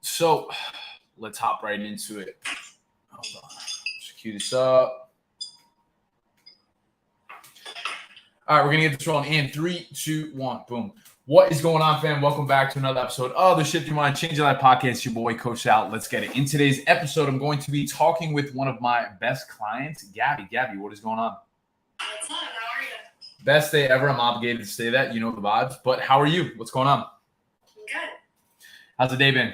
So let's hop right into it. Hold on. Just cue this up. All right, we're going to get this rolling in 3, 2, 1. Boom. What is going on, fam? Welcome back to another episode of the Shift Your Mind, Change Your Life podcast. It's your boy, Coach Al. Let's get it. In today's episode, I'm going to be talking with one of my best clients, Gabby. Gabby, what is going on? What's up? How are you? Best day ever. I'm obligated to say that. You know the vibes. But how are you? What's going on? I'm good. How's the day been?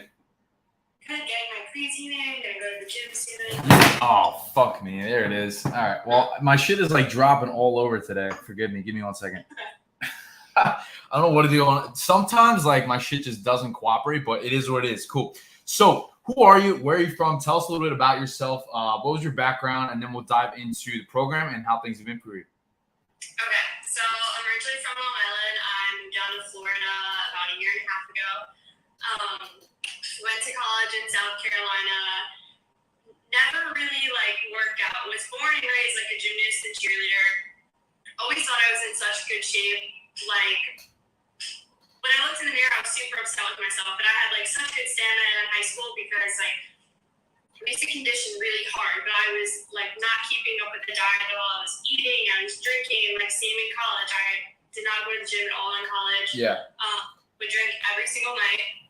Good. Getting my creatine in. Gonna go to the gym soon. Oh, fuck me. There it is. All right. Well, my shit is like dropping all over today. Forgive me. Give me 1 second. I don't know what to do on. Sometimes like my shit just doesn't cooperate, but it is what it is. Cool. So who are you? Where are you from? Tell us a little bit about yourself. What was your background? And then we'll dive into the program and how things have been for you. Okay. So I'm originally from Long Island. I moved down to Florida about a year and a half ago. Went to college in South Carolina. Never really like worked out. Was born and raised like a gymnast and cheerleader. Always thought I was in such good shape. Like when I looked in the mirror, I was super upset with myself. But I had like such good stamina in high school because like I used to condition really hard, but I was like not keeping up with the diet at all. I was eating, I was drinking, like same in college. I did not go to the gym at all in college. Yeah. Would drink every single night.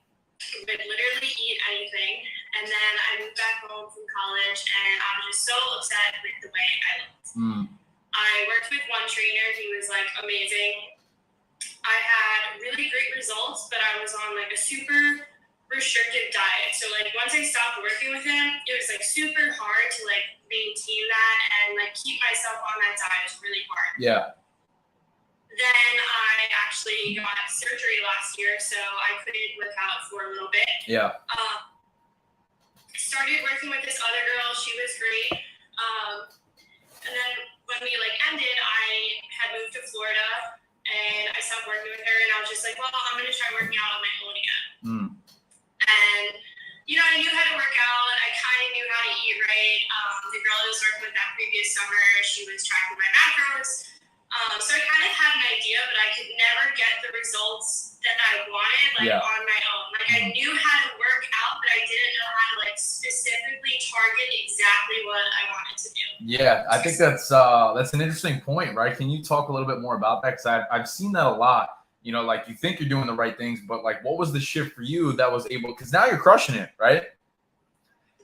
Would literally eat anything. And then I moved back home from college, and I was just so upset with the way I looked. I worked with one trainer. He was like amazing. I had really great results, but I was on like a super restrictive diet. So like once I stopped working with him, it was like super hard to like maintain that and like keep myself on that diet. It was really hard. Yeah. Then I actually got surgery last year, so I couldn't work out for a little bit. Yeah. Started working with this other girl. She was great. And then when we like ended, I had moved to Florida and I stopped working with her, and I was just like, well, I'm going to try working out on my own again. And, you know, I knew how to work out. I kind of knew how to eat right. The girl I was working with that previous summer, she was tracking my macros. So I kind of had an idea, but I could never get the results that I wanted, like on my own. Like I knew how to work out, but I didn't know how to like specifically target exactly what I wanted to do. Yeah, I think that's an interesting point, right? Can you talk a little bit more about that? Because I've seen that a lot. You know, like you think you're doing the right things, but like, what was the shift for you that was able? Because now you're crushing it, right?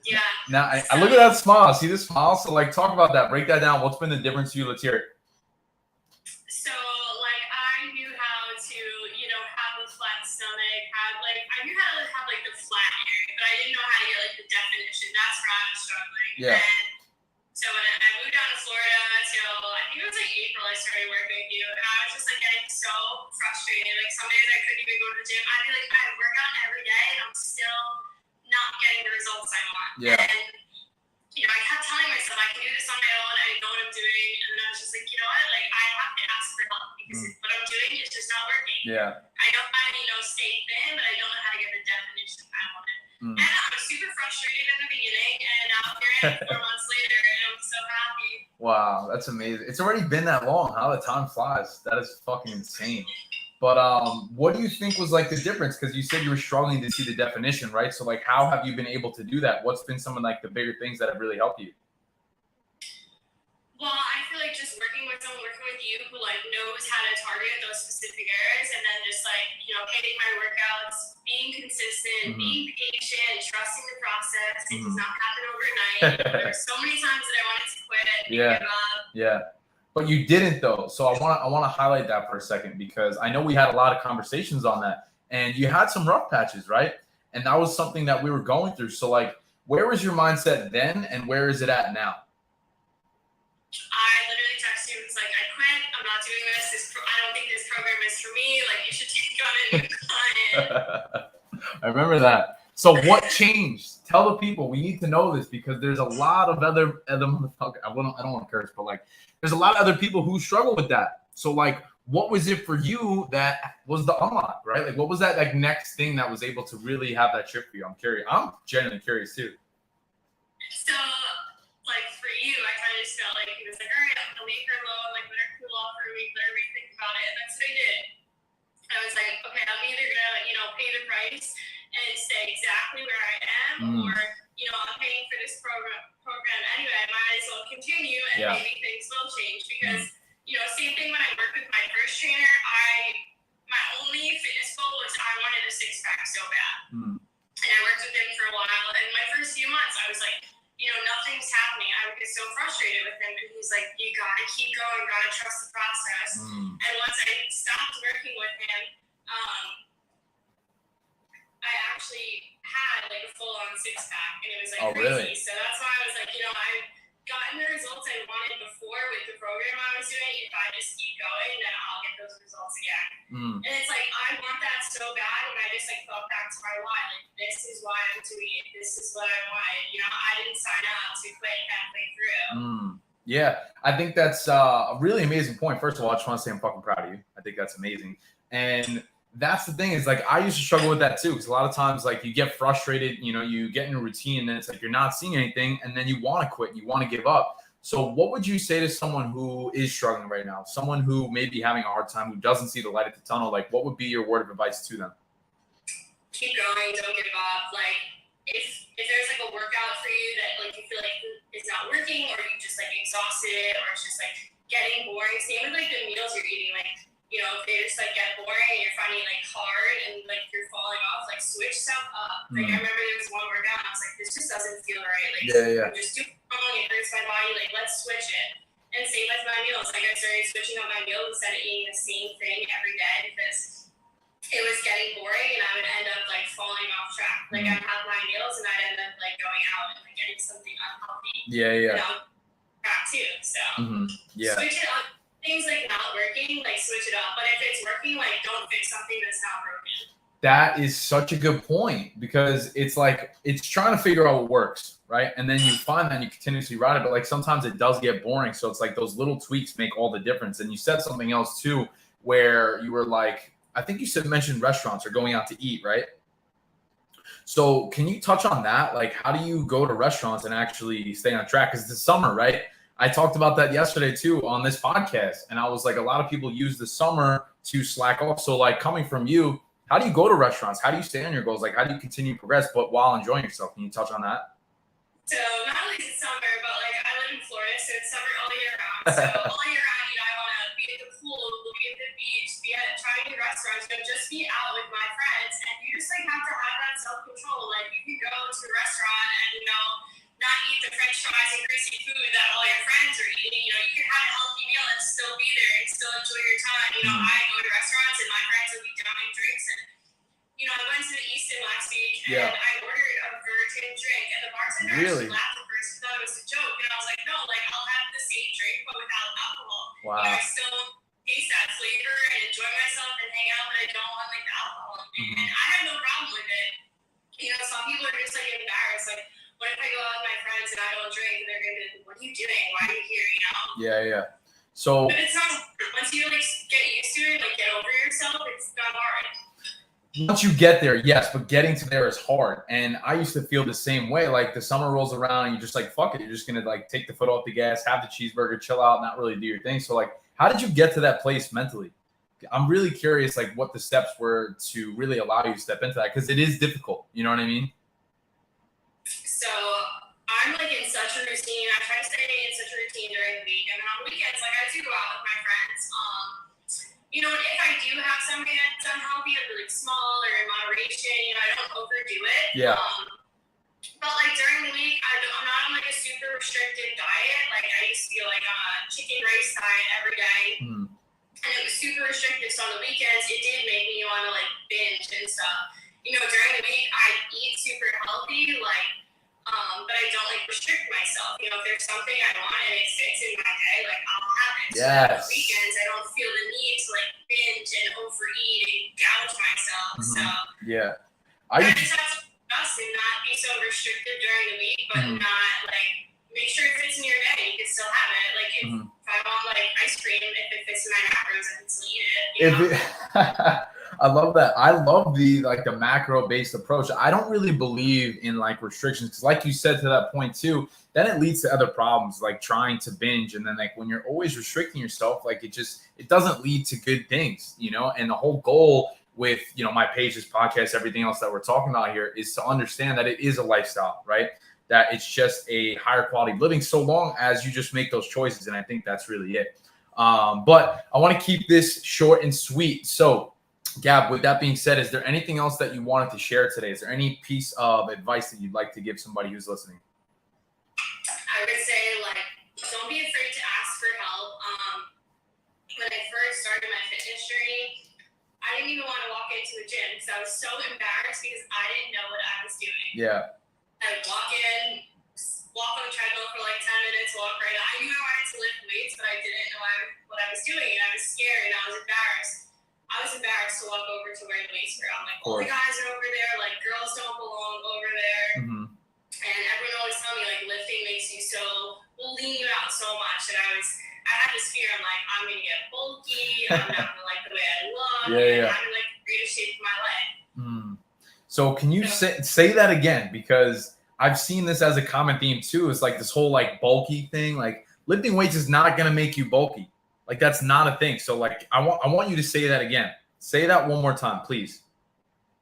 Yeah. Now I look at that smile. See this smile? So like, talk about that. Break that down. What's been the difference to you? Let's hear it. So like, I knew how to, you know, have a flat stomach. I knew how to have like the flat area, but I didn't know how to get like the definition. That's where I was struggling. Yeah. And so when I moved down to Florida till I think it was like April, I started working with you, and I was just like getting so frustrated. Like some days I couldn't even go to the gym. I'd be like, I work out every day, and I'm still not getting the results I want. Yeah. And you know, I kept telling myself I can do this on my own. I know what I'm doing, and then I was just like, you know what? Like I have to ask for help because what I'm doing is just not working. Yeah. I know how to, you know, stay thin, but I don't know how to get the definition I wanted. And I was super frustrated in the beginning, and now here I am 4 months later, and I'm so happy. Wow, that's amazing. It's already been that long. How the time flies. That is fucking insane. But what do you think was like the difference? Because you said you were struggling to see the definition, right? So like, how have you been able to do that? What's been some of like the bigger things that have really helped you? Well, I feel like just working with you who like knows how to target those specific areas, and then just like, you know, hitting my workouts, being consistent, being patient, trusting the process. It does not happen overnight. There were so many times that I wanted to quit and give up. Yeah. But you didn't though. So I want to highlight that for a second, because I know we had a lot of conversations on that, and you had some rough patches, right? And that was something that we were going through. So like, where was your mindset then, and where is it at now? I literally texted you and was like, I quit. I'm not doing this. I don't think this program is for me. Like, you should take on a new client. I remember that. So what changed? Tell the people. We need to know this, because there's a lot of other motherfuckers. I don't want to curse, but like, there's a lot of other people who struggle with that. So like, what was it for you that was the unlock, right? Like, what was that like next thing that was able to really have that shift for you? I'm curious. I'm genuinely curious too. So, like for you, I kind of just felt like he was like, all right, I'm gonna leave her alone, like let her cool off for a week, let her rethink about it, and that's what I did. I was like, okay, I'm either gonna, you know, pay the price and stay exactly where I am, or I'm paying for this program anyway. I might as well continue, and maybe things will change because same thing when I worked with my first trainer. My only fitness goal was I wanted a six-pack so bad, and I worked with him for a while. And my first few months, I was like, nothing's happening. I would get so frustrated with him, and he's like, you gotta keep going, gotta trust the process. And once I stopped working with him, I actually had like a full-on six-pack, and it was like crazy. Really? So that's why I was like, I've gotten the results I wanted before with the program I was doing. If I just keep going, then I'll get those results again. And it's like, I want that so bad, and I just like thought back to my why. Like, this is why I'm doing it. This is what I wanted. I didn't sign up to quit halfway through. Yeah, I think that's a really amazing point. First of all, I just want to say I'm fucking proud of you. I think that's amazing. And that's the thing is like, I used to struggle with that too. Because a lot of times like you get frustrated, you get in a routine and then it's like, you're not seeing anything and then you want to quit and you want to give up. So what would you say to someone who is struggling right now? Someone who may be having a hard time, who doesn't see the light at the tunnel, like what would be your word of advice to them? Keep going, don't give up. Like if there's like a workout for you that like you feel like it's not working, or you just like exhausted, or it's just like getting boring. Same with like the meals you're eating, like if they just like get boring and you're finding like hard and like you're falling off, like switch stuff up. Like I remember there was one workout and I was like, this just doesn't feel right. Like I'm just too wrong, it hurts my body, like let's switch it. And same with my meals. Like I started switching up my meals instead of eating the same thing every day because it was getting boring and I would end up like falling off track. Like I'd have my meals and I'd end up like going out and like getting something unhealthy. Track too. So switch it up. Things like not working, like switch it up. But if it's working, like don't fix something that's not broken. That is such a good point because it's like it's trying to figure out what works, right? And then you find that and you continuously ride it, but like sometimes it does get boring. So it's like those little tweaks make all the difference. And you said something else too, where you were like, I think you mentioned restaurants or going out to eat, right? So can you touch on that? Like, how do you go to restaurants and actually stay on track? Because it's the summer, right? I talked about that yesterday too on this podcast. And I was like, a lot of people use the summer to slack off. So like coming from you, how do you go to restaurants? How do you stay on your goals? Like, how do you continue to progress, but while enjoying yourself? Can you touch on that? So not only is it summer, but like I live in Florida, so it's summer all year round. So all year round, I want to be at the pool, be at the beach, be at trying new restaurants, just be out with my friends. And you just like have to have that self-control. Like you can go to a restaurant and not eat the French fries and greasy food that all your friends are eating. You can have a healthy meal and still be there and still enjoy your time. I go to restaurants and my friends will be downing drinks. And, I went to the Easton last week and I ordered a virgin drink. And the bartender actually laughed at first and thought it was a joke. And I was like, no, like I'll have the same drink but without alcohol. Wow. I still taste that flavor and enjoy myself and hang out, but I don't want like the alcohol. And I have no problem with it. Some people are just like embarrassed. Like, what if I go out with my friends and I don't drink and they're going to be like, what are you doing? Why are you here? Yeah. So but it's not, once you like get used to it, like get over yourself, it's not hard. Once you get there, yes, but getting to there is hard. And I used to feel the same way. Like the summer rolls around and you're just like, fuck it. You're just going to like take the foot off the gas, have the cheeseburger, chill out, not really do your thing. So like, how did you get to that place mentally? I'm really curious, like what the steps were to really allow you to step into that. Cause it is difficult. You know what I mean? So I'm like in such a routine. I try to stay in such a routine during the week. And then on weekends, like I do go out with my friends. And if I do have something that's unhealthy, it'll be like small or in moderation. I don't overdo it. Yeah. But like during the week, I'm not on like a super restricted diet. Like I used to be like on a chicken rice diet every day. And it was super restrictive. So on the weekends, it did make me want to like binge and stuff. During the week, I eat super healthy, but I don't like restrict myself. If there's something I want and it fits in my day, like I'll have it. Yes. So on the weekends, I don't feel the need to like binge and overeat and gouge myself. So yeah, I just have to adjust and not be so restrictive during the week, but not like make sure it fits in your day. You can still have it. Like if I want like ice cream, if it fits in my macros, I can still eat it. I love that. I love the macro-based approach. I don't really believe in like restrictions because like you said to that point too, then it leads to other problems like trying to binge. And then like when you're always restricting yourself, like it doesn't lead to good things, and the whole goal with, you know, my pages, podcasts, everything else that we're talking about here is to understand that it is a lifestyle, right? That it's just a higher quality of living so long as you just make those choices. And I think that's really it. But I want to keep this short and sweet. So Gab, with that being said, is there anything else that you wanted to share today? Is there any piece of advice that you'd like to give somebody who's listening? I would say, like, don't be afraid to ask for help. When I first started my fitness journey, I didn't even want to walk into a gym because I was so embarrassed because I didn't know what I was doing. Yeah. I'd walk in, walk on the treadmill for like 10 minutes, walk right out. I knew I wanted to lift weights, but I didn't know what I was doing, and I was scared and I was embarrassed. I was embarrassed to walk over to where the weights were. I'm like, all the guys are over there, like girls don't belong over there. Mm-hmm. And everyone always tell me like lifting makes you will lean you out so much, and I had this fear. I'm like, I'm gonna get bulky. I'm not gonna like the way I look. Yeah. I'm gonna like create a shape for my leg. So can you say that again? Because I've seen this as a common theme too. It's like this whole like bulky thing. Like lifting weights is not gonna make you bulky. Like that's not a thing. So like I want you to say that again. Say that one more time, please.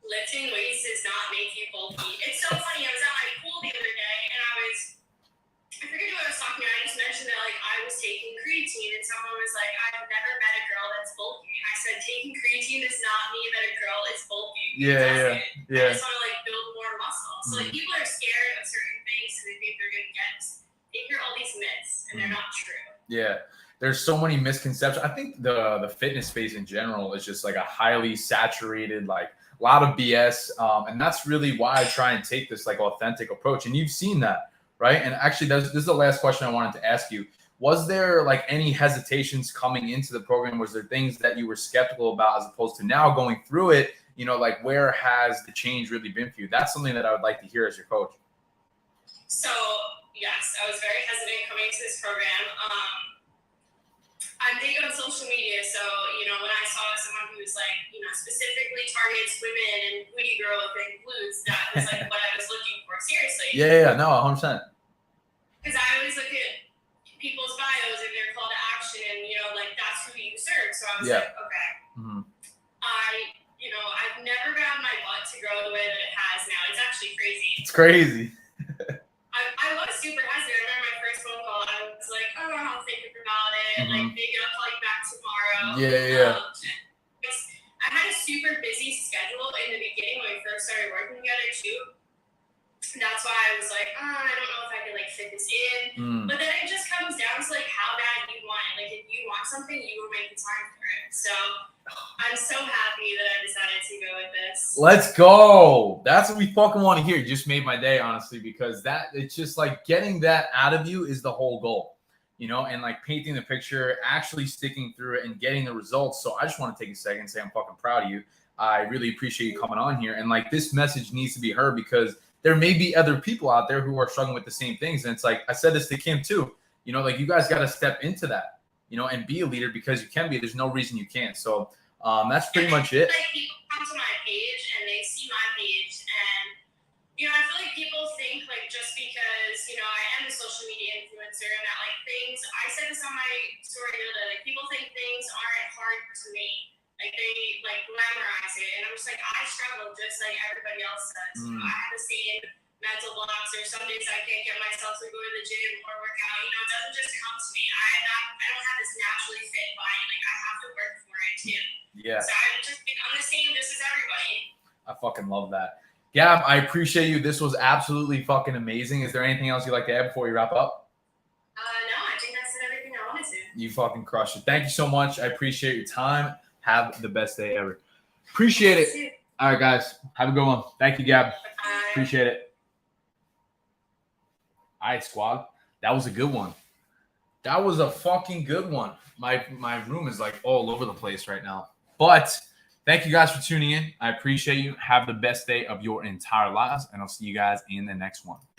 Lifting weights does not make you bulky. It's so funny. I was at my pool the other day, and I forget who I was talking to. I just mentioned that like I was taking creatine, and someone was like, "I've never met a girl that's bulky." And I said, "Taking creatine does not mean that a girl is bulky." Yeah. I just want to like build more muscle. So like people are scared of certain things because they think they're gonna they hear all these myths, and they're not true. Yeah. There's so many misconceptions. I think the fitness space in general is just like a highly saturated, like a lot of BS. And that's really why I try and take this like authentic approach. And you've seen that, right? And actually, this is the last question I wanted to ask you. Was there like any hesitations coming into the program? Was there things that you were skeptical about as opposed to now going through it? You know, like where has the change really been for you? That's something that I would like to hear as your coach. So yes, I was very hesitant coming into this program. I'm big on social media, so, you know, when I saw someone who was like, you know, specifically targets women and booty growth and glutes, that was like what I was looking for, seriously. Yeah, no, 100%. Because I always look at people's bios and their call to action, and, you know, like, that's who you serve. So I was like, okay. Mm-hmm. I've never gotten my butt to grow the way that it has now. It's actually crazy. It's crazy. I was super hesitant. I remember my first phone call. I was like, oh, I'll think about it. Mm-hmm. Like, maybe I'll call you back tomorrow. Yeah. I had a super busy schedule in the beginning when we first started working together, too. That's why I was like, I don't know if I can, like, fit this in. But then it just comes down to, like, how bad you want it. Like, if you want something, you will make the time for it. So I'm so happy that I decided to go with this. Let's go. That's what we fucking want to hear. You just made my day, honestly, because it's just like getting that out of you is the whole goal, you know, and like painting the picture, actually sticking through it and getting the results. So I just want to take a second and say I'm fucking proud of you. I really appreciate you coming on here. And like this message needs to be heard because there may be other people out there who are struggling with the same things. And it's like, I said this to Kim too, you know, like you guys got to step into that, you know, and be a leader because you can be. There's no reason you can't. So that's pretty much it. Like people come to my page and they see my page, and you know, I feel like people think like just because, you know, I am a social media influencer and that like things. I said this on my story the other day. Like people think things aren't hard to me. Like they like glamorize it, and I'm just like I struggle just like everybody else does. You know, I have the same mental blocks. Or some days I can't get myself to go to the gym or work out. You know, it doesn't just come to me. I don't have this naturally fit body. Like I have to work for it too. Yeah. So I'm the same just as everybody. I fucking love that. Gab, I appreciate you. This was absolutely fucking amazing. Is there anything else you'd like to add before we wrap up? No, I think that's everything I wanted to. You fucking crushed it. Thank you so much. I appreciate your time. Have the best day ever. Appreciate it. All right, guys. Have a good one. Thank you, Gab. Bye. Appreciate it. All right, squad. That was a good one. That was a fucking good one. My room is like all over the place right now. But thank you guys for tuning in. I appreciate you. Have the best day of your entire lives, and I'll see you guys in the next one.